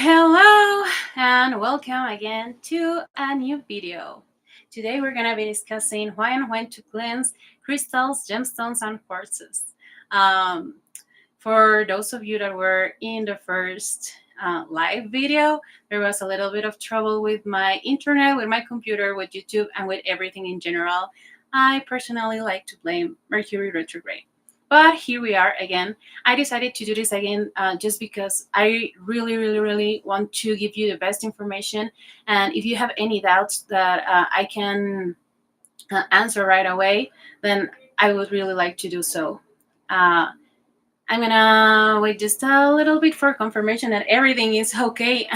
Hello and welcome again to a new video. Today we're going to be discussing why and when to cleanse crystals, gemstones, and quartzes. Um, for those of you that were in the first live video, there was a little bit of trouble with my internet, with my computer, with YouTube, and with everything in general. I personally like to blame Mercury retrograde. But here we are again. I decided to do this again just because I really want to give you the best information. And if you have any doubts that I can answer right away, then I would really like to do so. I'm gonna wait just a little bit for confirmation that everything is okay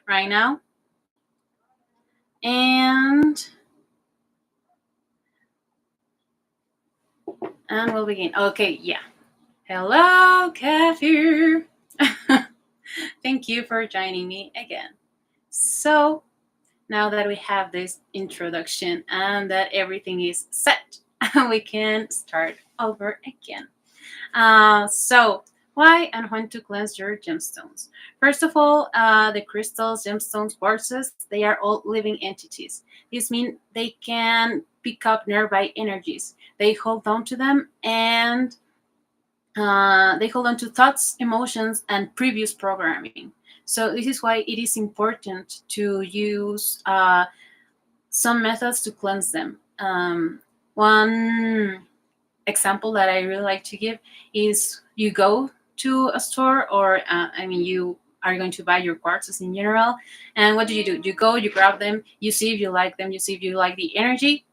right now. And we'll begin. Okay, yeah. Hello, Kathy. Thank you for joining me again. So, now that we have this introduction and that everything is set, we can start over again. So, why and when to cleanse your gemstones? First of all, the crystals, gemstones, quartzes, they are all living entities. This means they can pick up nearby energies. They hold on to them and they hold on to thoughts, emotions, and previous programming. So this is why it is important to use some methods to cleanse them. One example that I really like to give is you go to a store, or you are going to buy your quartzes in general, and what do? You go, you grab them, you see if you like them, you see if you like the energy,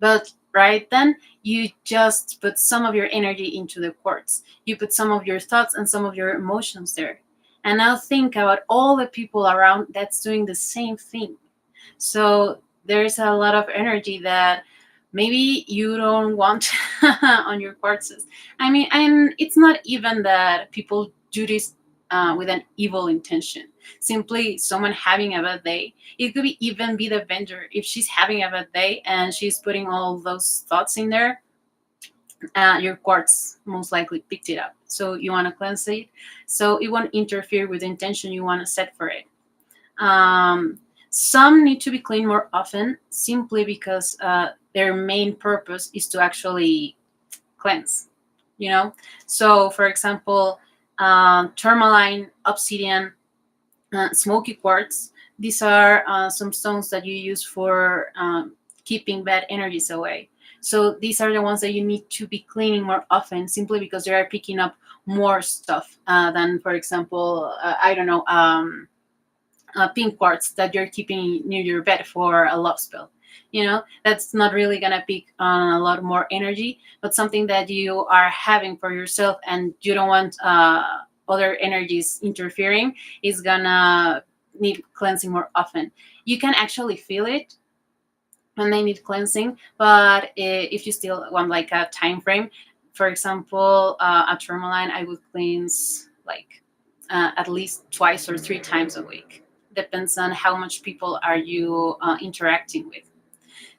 but right then you just put some of your energy into the quartz. You put some of your thoughts and some of your emotions there. And now think about all the people around that's doing the same thing. So there's a lot of energy that maybe you don't want on your quartzes. And it's not even that people do this with an evil intention. Simply someone having a bad day. It could even be the vendor. If she's having a bad day and she's putting all those thoughts in there, your quartz most likely picked it up. So you want to cleanse it so it won't interfere with the intention you want to set for it. Some need to be cleaned more often simply because their main purpose is to actually cleanse, So, for example, tourmaline, obsidian, smoky quartz, these are some stones that you use for keeping bad energies away. So these are the ones that you need to be cleaning more often simply because they are picking up more stuff than, for example, pink quartz that you're keeping near your bed for a love spell. That's not really gonna pick on a lot more energy, but something that you are having for yourself and you don't want other energies interfering is gonna need cleansing more often. You can actually feel it when they need cleansing, but if you still want like a time frame, for example, a tourmaline, I would cleanse like at least twice or 3 times a week. Depends on how much people are you interacting with.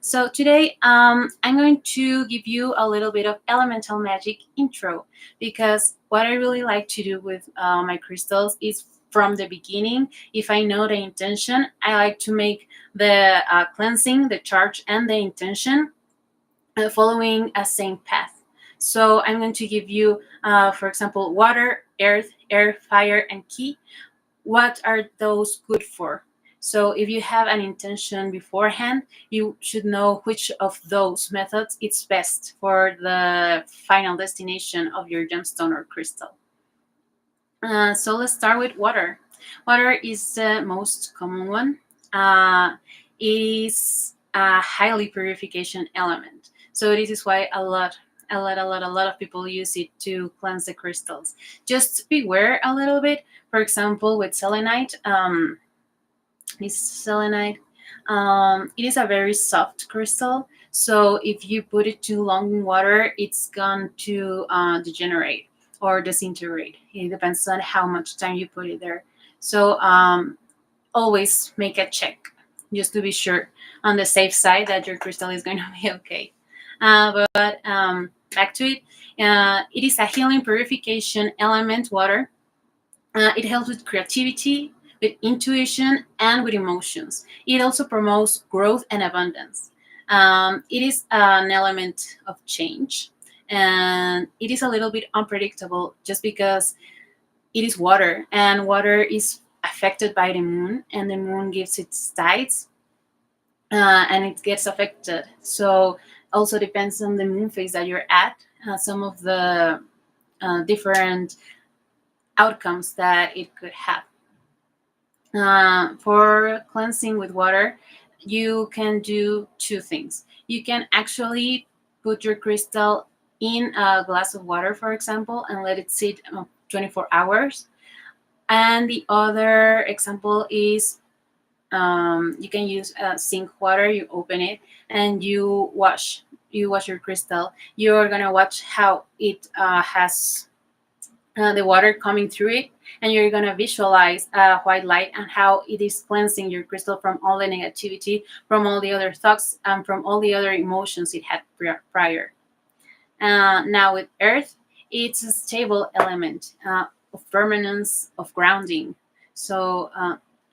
So today I'm going to give you a little bit of elemental magic intro, because what I really like to do with my crystals is from the beginning, if I know the intention, I like to make the cleansing, the charge, and the intention following a same path. So I'm going to give you, for example, water, earth, air, fire, and ki. What are those good for? So if you have an intention beforehand, you should know which of those methods is best for the final destination of your gemstone or crystal. So let's start with water. Water is the most common one. It is a highly purification element. So this is why a lot of people use it to cleanse the crystals. Just beware a little bit. For example, with selenite, this selenite, it is a very soft crystal. So if you put it too long in water, it's going to degenerate or disintegrate. It depends on how much time you put it there. So always make a check just to be sure on the safe side that your crystal is going to be okay. But back to it. It is a healing purification element, water. It helps with creativity, with intuition, and with emotions. It also promotes growth and abundance. It is an element of change, and it is a little bit unpredictable just because it is water, and water is affected by the moon, and the moon gives its tides, and it gets affected. So also depends on the moon phase that you're at. Some of the different outcomes that it could have. For cleansing with water, you can do two things. You can actually put your crystal in a glass of water, for example, and let it sit 24 hours. And the other example is you can use sink water. You open it and you wash. You wash your crystal. You're gonna watch how it has the water coming through it, and you're gonna visualize white light and how it is cleansing your crystal from all the negativity, from all the other thoughts, and from all the other emotions it had prior. Now with earth, it's a stable element of permanence, of grounding. So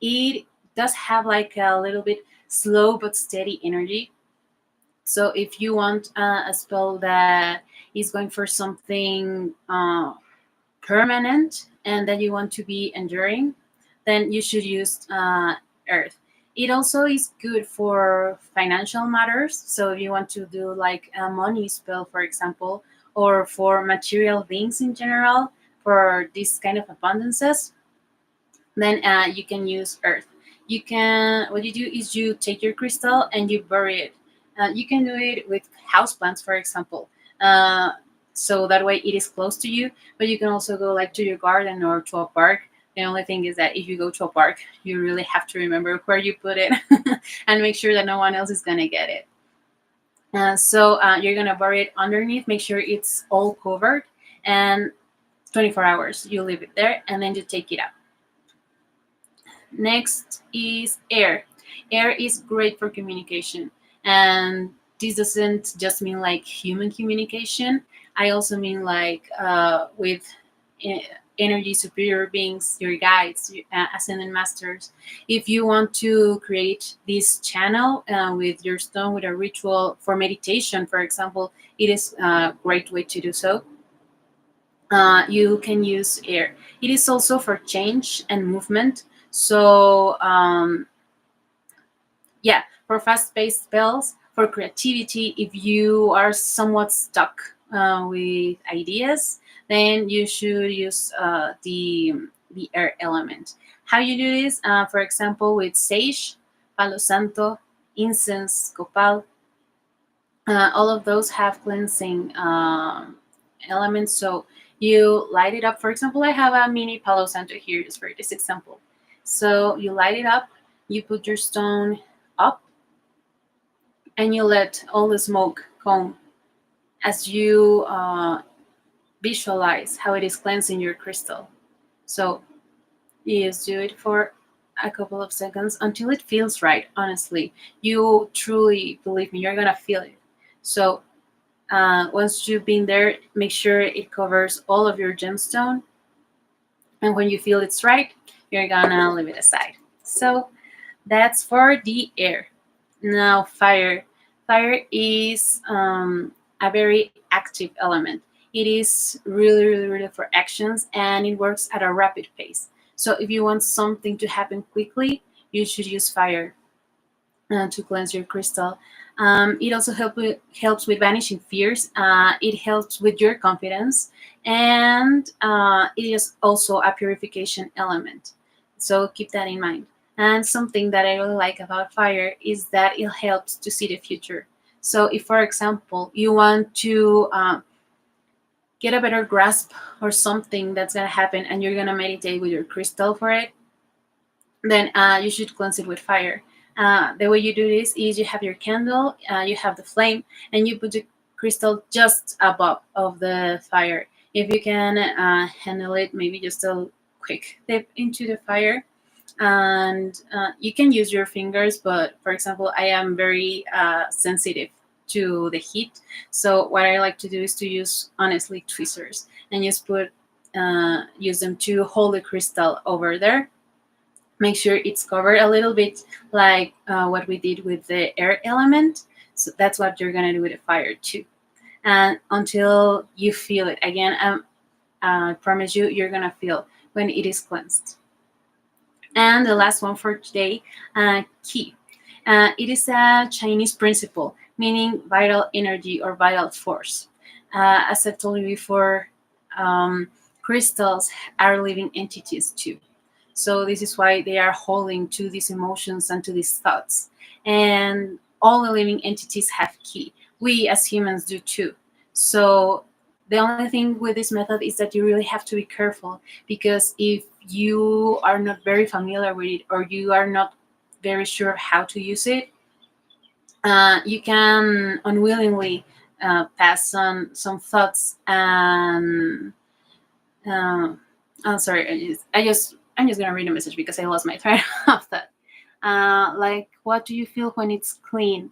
it does have like a little bit slow but steady energy. So if you want a spell that is going for something permanent and that you want to be enduring, then you should use earth. It also is good for financial matters. So if you want to do like a money spell, for example, or for material things in general, for this kind of abundances, then you can use earth. You can, what you do is you take your crystal and you bury it. You can do it with houseplants, for example. So that way it is close to you, but you can also go like to your garden or to a park. The only thing is that if you go to a park, you really have to remember where you put it and make sure that no one else is going to get it. So you're going to bury it underneath, make sure it's all covered, and 24 hours you leave it there, and then you take it out. Next is air. Air is great for communication, and this doesn't just mean like human communication. I also mean like with energy superior beings, your guides, ascended masters. If you want to create this channel with your stone, with a ritual for meditation, for example, it is a great way to do so. You can use air. It is also for change and movement. So yeah, for fast-paced spells, for creativity, if you are somewhat stuck with ideas, then you should use the air element. How you do this, for example, with sage, palo santo, incense, copal, all of those have cleansing elements. So you light it up. For example, I have a mini palo santo here just for this example. So you light it up, you put your stone up, and you let all the smoke come as you visualize how it is cleansing your crystal. So you just do it for a couple of seconds until it feels right. Honestly, you truly, believe me, you're gonna feel it. So once you've been there, make sure it covers all of your gemstone, and when you feel it's right, you're gonna leave it aside. So that's for the air. Now fire. Fire is a very active element. It is really, really, really for actions, and it works at a rapid pace. So if you want something to happen quickly, you should use fire to cleanse your crystal. It also helps with banishing fears. It helps with your confidence, and it is also a purification element. So keep that in mind. And something that I really like about fire is that it helps to see the future. So if, for example, you want to get a better grasp or something that's going to happen, and you're going to meditate with your crystal for it, then you should cleanse it with fire. The way you do this is you have your candle, you have the flame, and you put the crystal just above of the fire. If you can handle it, maybe just a quick dip into the fire. And you can use your fingers, but for example, I am very sensitive to the heat. So what I like to do is to use, honestly, tweezers, and just put use them to hold the crystal over there. Make sure it's covered a little bit, like what we did with the air element. So that's what you're gonna do with the fire too. And until you feel it again, I promise you, you're gonna feel when it is cleansed. And the last one for today, qi. It is a Chinese principle, meaning vital energy or vital force. As I told you before, crystals are living entities too. So this is why they are holding to these emotions and to these thoughts. And all the living entities have qi. We as humans do too. So the only thing with this method is that you really have to be careful, because if you are not very familiar with it, or you are not very sure of how to use it, you can unwillingly pass on some thoughts. And I'm sorry, I'm just gonna read a message because I lost my train of thought. Like, what do you feel when it's clean?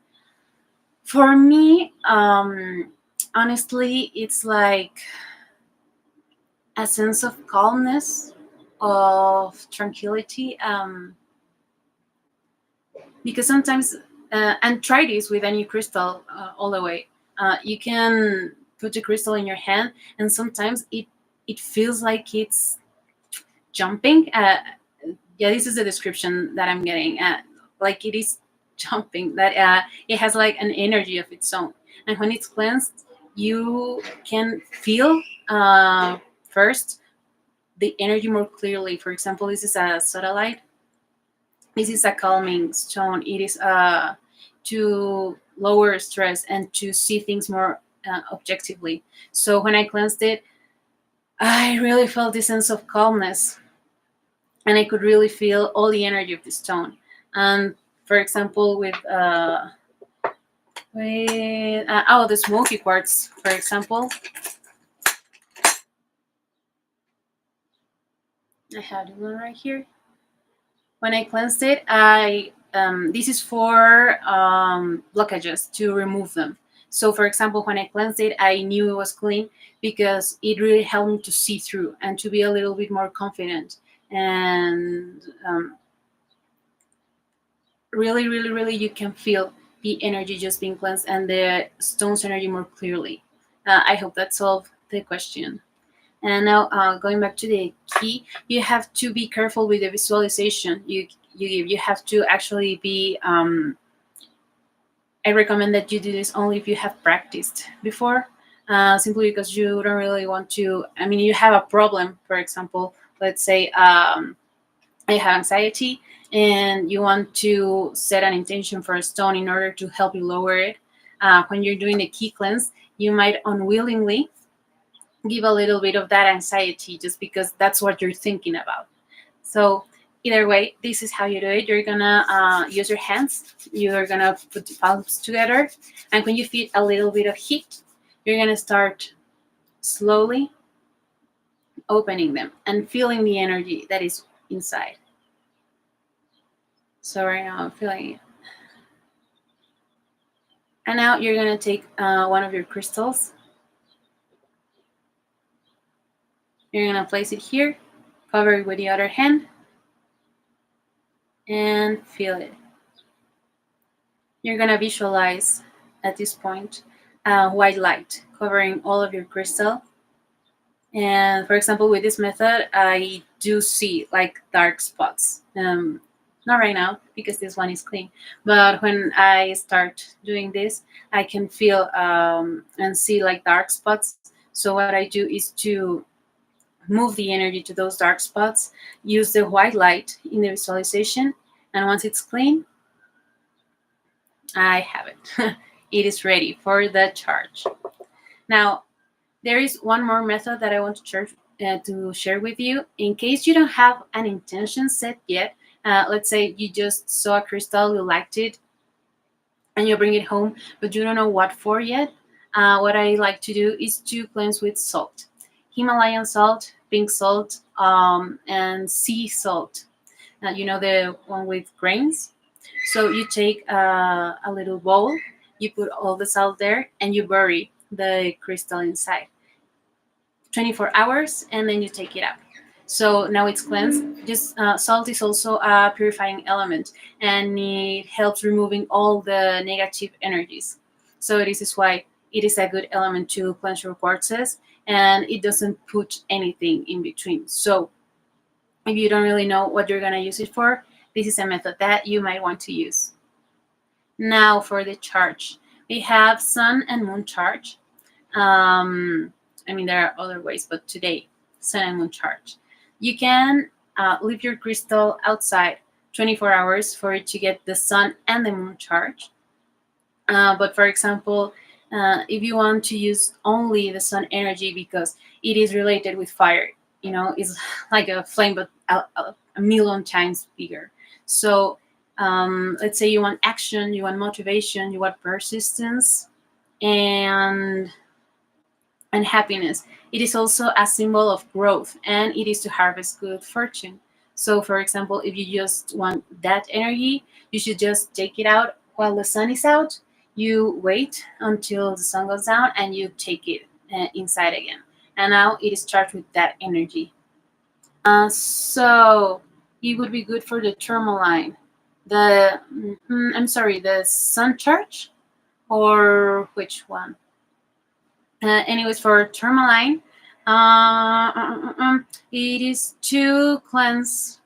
For me, honestly, it's like a sense of calmness, of tranquility. Because sometimes, and try this with any crystal all the way. You can put the crystal in your hand, and sometimes it feels like it's jumping. Yeah, this is the description that I'm getting. Like it is jumping. That it has like an energy of its own, and when it's cleansed, you can feel first the energy more clearly. For example, this is a sodalite. This is a calming stone. It is to lower stress and to see things more objectively. So when I cleansed it, I really felt this sense of calmness, and I could really feel all the energy of the stone. And for example, with the smoky quartz, for example, I have the one right here. When I cleansed it, I this is for blockages, to remove them. So, for example, when I cleansed it, I knew it was clean because it really helped me to see through and to be a little bit more confident. And really, really, really, you can feel the energy just being cleansed and the stone's energy more clearly. I hope that solved the question. And now, going back to the key, you have to be careful with the visualization you give. You have to actually be. I recommend that you do this only if you have practiced before, simply because you don't really want to. I mean, you have a problem, for example. Let's say I have anxiety, and you want to set an intention for a stone in order to help you lower it. When you're doing the key cleanse, you might unwillingly give a little bit of that anxiety just because that's what you're thinking about. So either way, this is how you do it. You're gonna use your hands. You're gonna put the palms together, and when you feel a little bit of heat, you're gonna start slowly opening them and feeling the energy that is inside. So right now I'm feeling it. And now you're gonna take one of your crystals. You're gonna place it here, cover it with the other hand, and feel it. You're gonna visualize at this point white light covering all of your crystal. And for example, with this method, I do see like dark spots. Not right now because this one is clean, but when I start doing this, I can feel and see like dark spots. So what I do is to move the energy to those dark spots, use the white light in the visualization, and once it's clean, I have it. It is ready for the charge. Now, there is one more method that I want to share with you. In case you don't have an intention set yet, let's say you just saw a crystal, you liked it, and you bring it home, but you don't know what for yet. What I like to do is to cleanse with salt. Himalayan salt, pink salt, and sea salt. You know, the one with grains. So you take a little bowl, you put all the salt there, and you bury the crystal inside. 24 hours, and then you take it out. So now it's cleansed. Just salt is also a purifying element, and it helps removing all the negative energies. So this is why it is a good element to cleanse your quartzes, and it doesn't put anything in between. So if you don't really know what you're gonna use it for, this is a method that you might want to use. Now for the charge, we have sun and moon charge. There are other ways, but today, sun and moon charge. You can leave your crystal outside 24 hours for it to get the sun and the moon charge. But for example, if you want to use only the sun energy because it is related with fire, it's like a flame, but a million times bigger. So let's say you want action, you want motivation, you want persistence, and happiness. It is also a symbol of growth, and it is to harvest good fortune. So, for example, if you just want that energy, you should just take it out while the sun is out. You wait until the sun goes down, and you take it inside again. And now it is charged with that energy. So it would be good for the tourmaline. The sun charge, or which one? Anyways, for tourmaline, it is to cleanse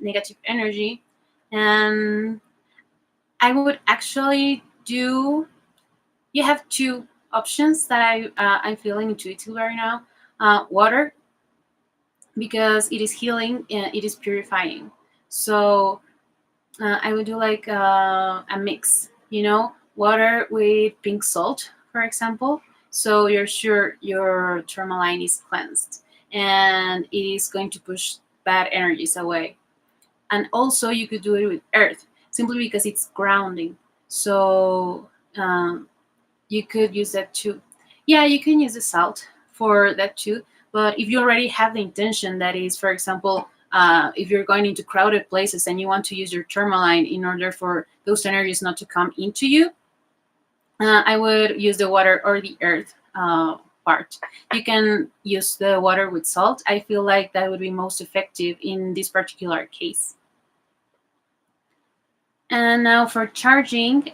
negative energy, and I would actually do. You have two options that I'm feeling intuitively right now. Water, because it is healing and it is purifying. So I would do like a mix, water with pink salt, for example. So you're sure your tourmaline is cleansed, and it is going to push bad energies away. And also you could do it with earth, simply because it's grounding. So you could use that too. Yeah, you can use the salt for that too. But if you already have the intention, that is, for example, if you're going into crowded places and you want to use your tourmaline in order for those energies not to come into you, I would use the water or the earth part. You can use the water with salt. I feel like that would be most effective in this particular case. And now for charging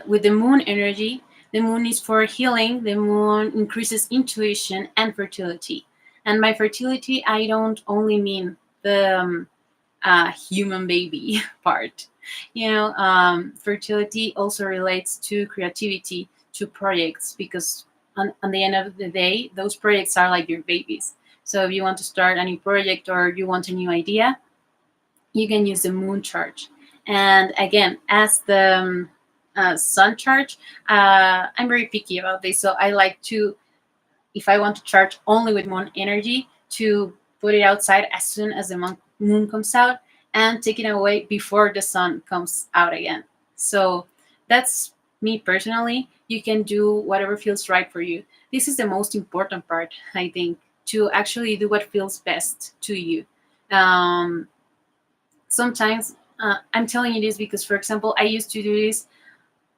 with the moon energy, the moon is for healing. The moon increases intuition and fertility. And by fertility, I don't only mean the human baby part. Fertility also relates to creativity, to projects, because on the end of the day, those projects are like your babies. So if you want to start a new project or you want a new idea, you can use the moon charge. And again, as the sun charge, I'm very picky about this. So I like to, if I want to charge only with moon energy, to put it outside as soon as the moon comes out, and take it away before the sun comes out again. So that's me personally. You can do whatever feels right for you. This is the most important part, I think, to actually do what feels best to you. Sometimes I'm telling you this because, for example, I used to do this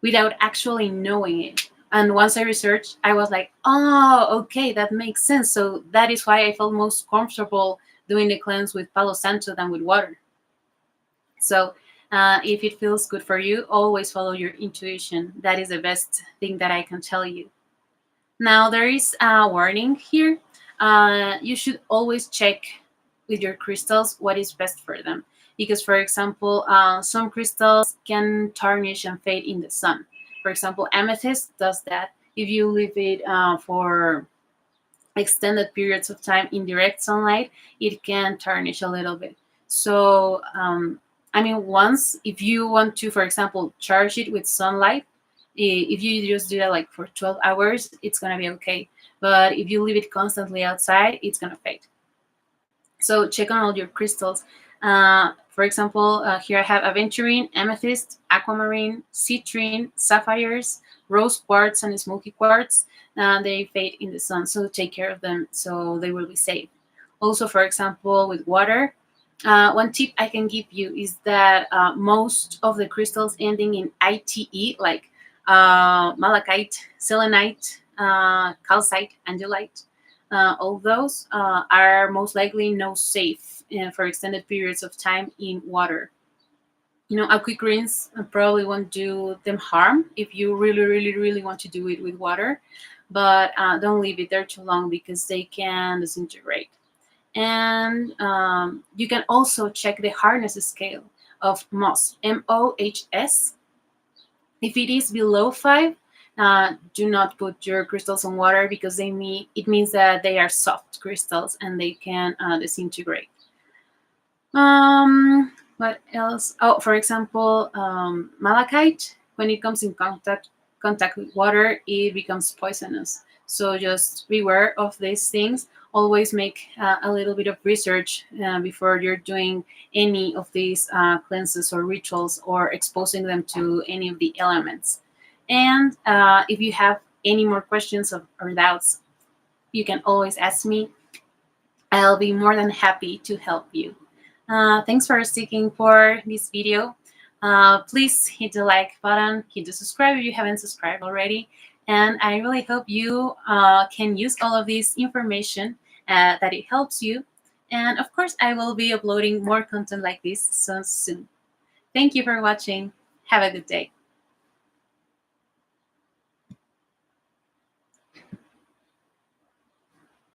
without actually knowing it. And once I researched, I was like, oh, okay, that makes sense. So that is why I felt most comfortable doing the cleanse with Palo Santo than with water. So if it feels good for you, always follow your intuition. That is the best thing that I can tell you. Now, there is a warning here. You should always check with your crystals what is best for them. Because, for example, some crystals can tarnish and fade in the sun. For example, amethyst does that. If you leave it for extended periods of time in direct sunlight, it can tarnish a little bit. So, once, if you want to, for example, charge it with sunlight, if you just do that like for 12 hours, it's going to be okay. But if you leave it constantly outside, it's going to fade. So check on all your crystals. For example, here I have aventurine, amethyst, aquamarine, citrine, sapphires, rose quartz, and smoky quartz. They fade in the sun, so take care of them so they will be safe. Also, for example, with water, one tip I can give you is that most of the crystals ending in ITE, like malachite, selenite, calcite, angelite, All those are most likely no safe for extended periods of time in water. A quick rinse probably won't do them harm if you really, really, really want to do it with water, but don't leave it there too long because they can disintegrate. And you can also check the hardness scale of moss, MOHS. If it is below 5, do not put your crystals on water because it means that they are soft crystals and they can disintegrate. What else? Oh, for example, malachite. When it comes in contact with water, it becomes poisonous. So just beware of these things. Always make a little bit of research before you're doing any of these cleanses or rituals or exposing them to any of the elements. And if you have any more questions or doubts, you can always ask me. I'll be more than happy to help you. Thanks for sticking for this video. Please hit the like button, hit the subscribe if you haven't subscribed already. And I really hope you can use all of this information, that it helps you. And of course, I will be uploading more content like this so soon. Thank you for watching. Have a good day.